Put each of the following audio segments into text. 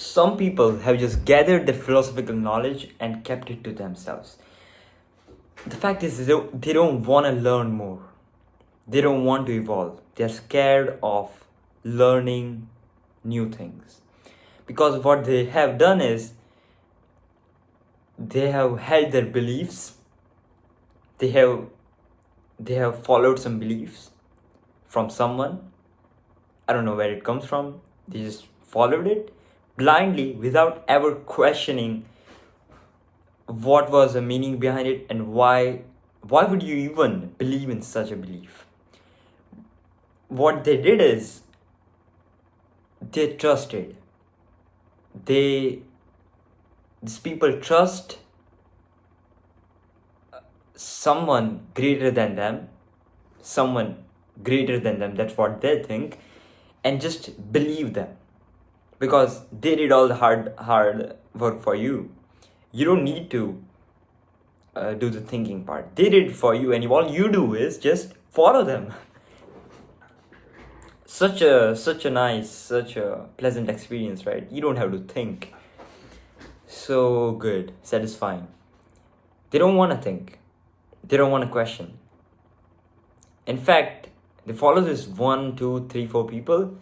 some people have just gathered the philosophical knowledge and kept it to themselves. The fact is, they don't want to learn more. They don't want to evolve. They're scared of learning new things. Because what they have done is, they have held their beliefs. They have followed some beliefs from someone. I don't know where it comes from. They just followed it blindly without ever questioning what was the meaning behind it and why would you even believe in such a belief. What they did is, they trusted. They These people trust someone greater than them, someone greater than them, that's what they think, and just believe them, because they did all the hard work for you. You don't need to do the thinking part. They did it for you, and all you do is just follow them. Such a nice, such a pleasant experience, right? You don't have to think. So good, satisfying. They don't want to think. They don't want to question. In fact, they follow this 1, 2, 3, 4 people.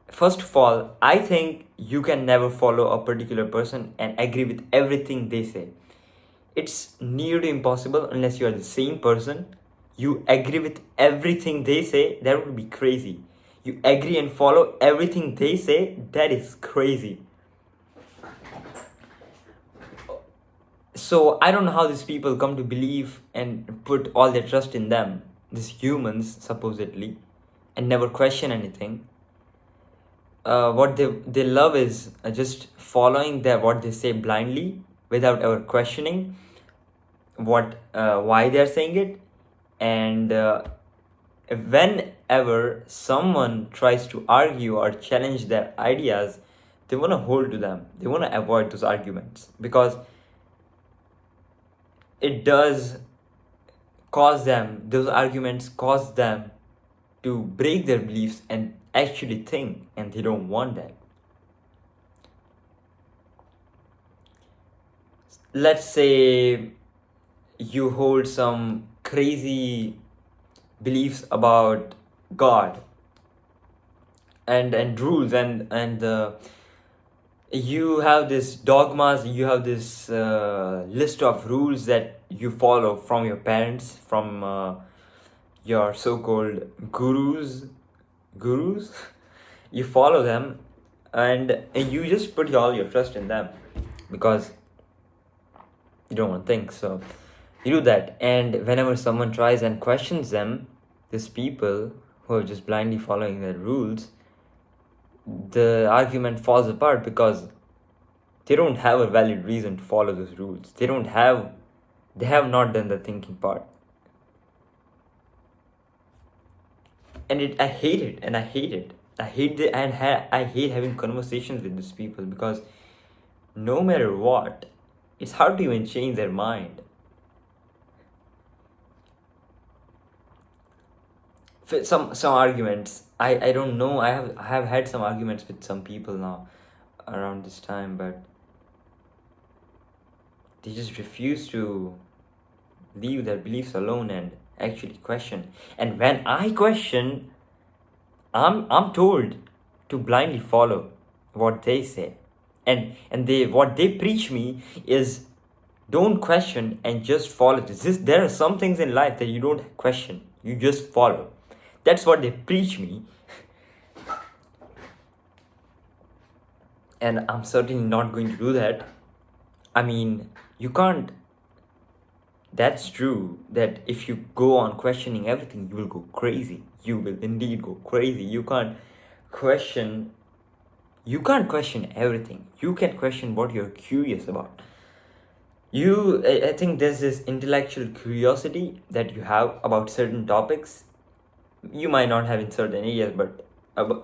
First of all, I think you can never follow a particular person and agree with everything they say. It's nearly impossible unless you are the same person. You agree with everything they say, that would be crazy. You agree and follow everything they say, that is crazy. So I don't know how these people come to believe and put all their trust in them, these humans supposedly, and never question anything. What they love is just following what they say blindly without ever questioning why they're saying it. And whenever someone tries to argue or challenge their ideas, they want to hold to them. They want to avoid those arguments, because it does those arguments cause them to break their beliefs and actually think, and they don't want that. Let's say you hold some crazy beliefs about God and rules, and you have this dogmas, you have this list of rules that you follow from your parents, from your so-called gurus. You follow them, and you just put all your trust in them, because you don't want to think. So you do that, and whenever someone tries and questions them, these people who are just blindly following their rules, the argument falls apart, because they don't have a valid reason to follow those rules. They have not done the thinking part. And I hate it, and I hate it. I hate it, and I hate having conversations with these people, because no matter what, it's hard to even change their mind. Some arguments, I don't know. I have had some arguments with some people now around this time, but they just refuse to leave their beliefs alone and actually question. And when I question, I'm told to blindly follow what they say, and what they preach me is, don't question and just follow this. There are some things in life that you don't question, you just follow. That's what they preach me. And I'm certainly not going to do that. I mean, you can't. That's true, that if you go on questioning everything, you will go crazy. You will indeed go crazy. You can't question everything. You can question what you're curious about. I think there's this intellectual curiosity that you have about certain topics. You might not have in certain areas, but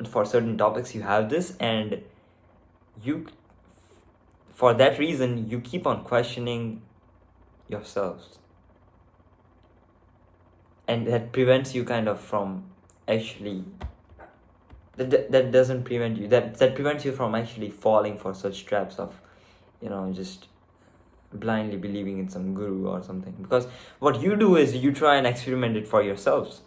for certain topics you have this, and for that reason you keep on questioning yourselves, and that prevents you kind of from actually that doesn't prevent you, that prevents you from actually falling for such traps of, just blindly believing in some guru or something. Because what you do is you try and experiment it for yourselves,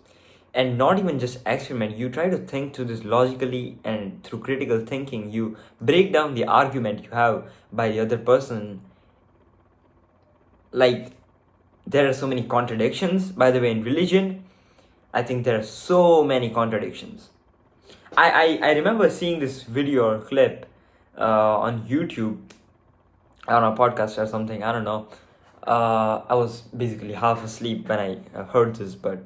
and not even just experiment, you try to think to this logically, and through critical thinking you break down the argument you have by the other person. Like, there are so many contradictions, by the way, in religion. I think there are so many contradictions. I remember seeing this video or clip on YouTube, on a podcast or something, I don't know. I was basically half asleep when I heard this, but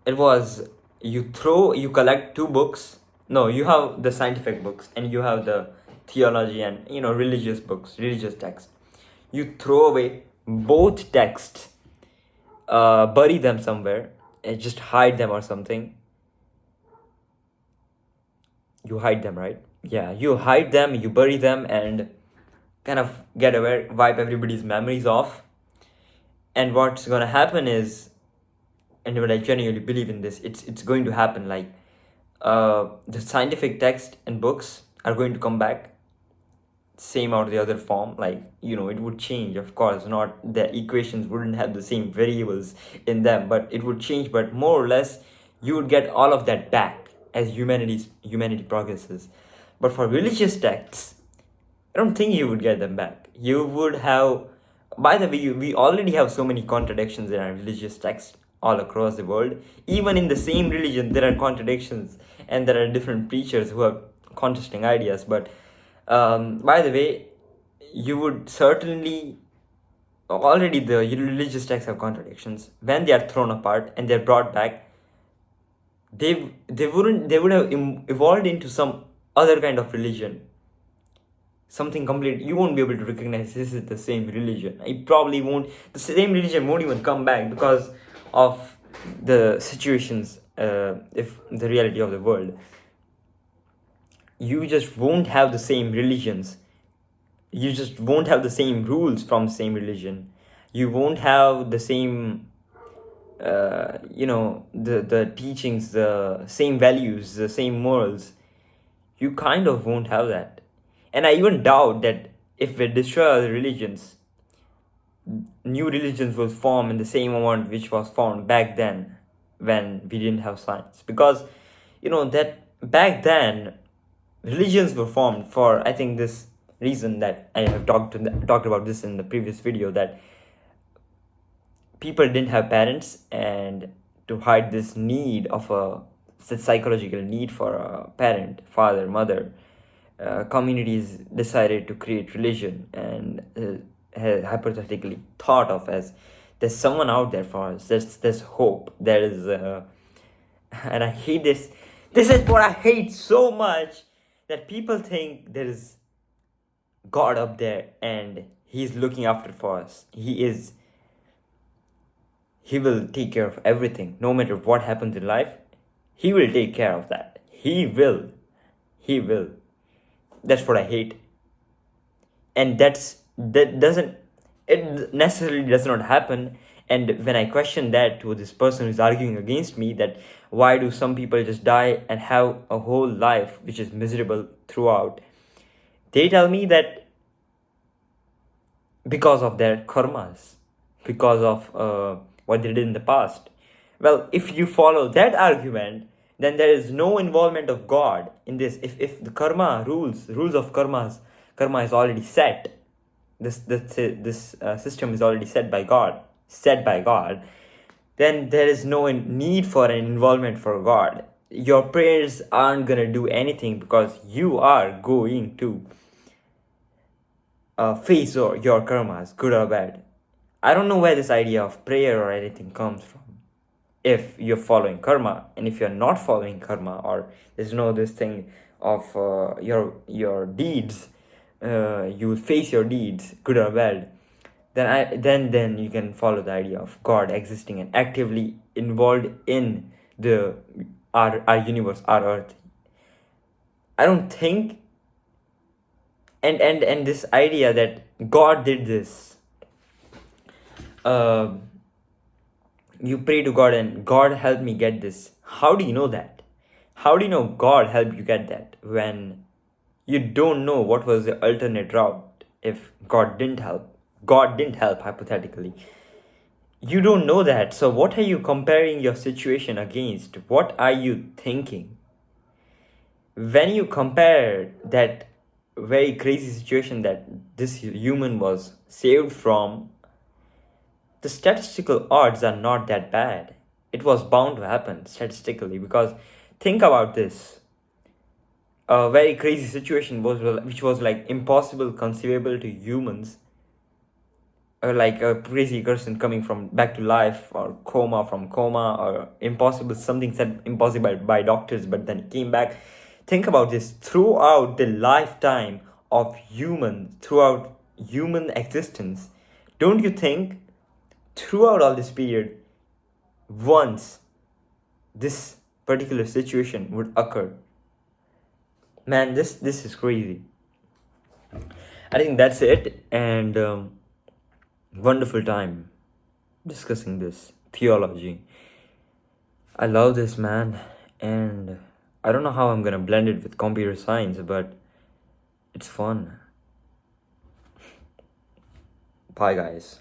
it was, you collect two books. No, you have the scientific books and you have the theology and religious books, religious texts. You throw away both texts, bury them somewhere, and just hide them or something. You hide them, right? Yeah, you hide them, you bury them, and kind of get away, wipe everybody's memories off. And what's gonna happen is, and what I genuinely believe in this, it's going to happen, like, the scientific text and books are going to come back, same or the other form. Like, it would change, of course, not the equations wouldn't have the same variables in them, but it would change. But more or less, you would get all of that back as humanity progresses. But for religious texts, I don't think you would get them back. You would have, by the way, we already have so many contradictions in our religious texts all across the world. Even in the same religion, there are contradictions, and there are different preachers who have contrasting ideas. But by the way, you would certainly, already the religious texts have contradictions. When they are thrown apart and they're brought back, they would have evolved into some other kind of religion, something complete. You won't be able to recognize this is the same religion. It probably won't. The same religion won't even come back because of the situations, if the reality of the world. You just won't have the same religions. You just won't have the same rules from the same religion. You won't have the same, the teachings, the same values, the same morals. You kind of won't have that. And I even doubt that if we destroy other religions, new religions will form in the same amount which was formed back then when we didn't have science. Because, that back then, religions were formed for, I think, this reason that I have talked about this in the previous video, that people didn't have parents, and to hide this need of the psychological need for a parent, father, mother, communities decided to create religion, and hypothetically thought of as, there's someone out there for us, there's hope, there is and I hate this. This is what I hate so much, that people think there is God up there and he's looking after for us. He will take care of everything. No matter what happens in life, he will take care of that. He will. That's what I hate. And it necessarily does not happen. And when I question that to this person who's arguing against me, that why do some people just die and have a whole life which is miserable throughout, they tell me that because of their karmas, because of what they did in the past. Well, if you follow that argument, then there is no involvement of God in this. If the rules of karma is already set, this system is already set by God, then there is no need for an involvement for God. Your prayers aren't gonna do anything, because you are going to face your karmas, good or bad. I don't know where this idea of prayer or anything comes from, if you're following karma. And if you're not following karma, or there's no this thing of your deeds, you will face your deeds, good or bad, then you can follow the idea of God existing and actively involved in our universe, our earth. I don't think, and this idea that God did this, you pray to God and God help me get this. How do you know that? How do you know God helped you get that when you don't know what was the alternate route if God didn't help, hypothetically. You don't know that. So, what are you comparing your situation against? What are you thinking? When you compare that very crazy situation that this human was saved from, the statistical odds are not that bad. It was bound to happen statistically because think about this. A very crazy situation which was like impossible conceivable to humans, like a crazy person coming from back to life, or coma, or impossible, something said impossible by doctors but then came back. Think about this. Throughout the lifetime of throughout human existence, don't you think throughout all this period, once this particular situation would occur? Man, this is crazy. I think that's it, and wonderful time discussing this theology. I love this, man, and I don't know how I'm gonna blend it with computer science, but it's fun. Bye, guys.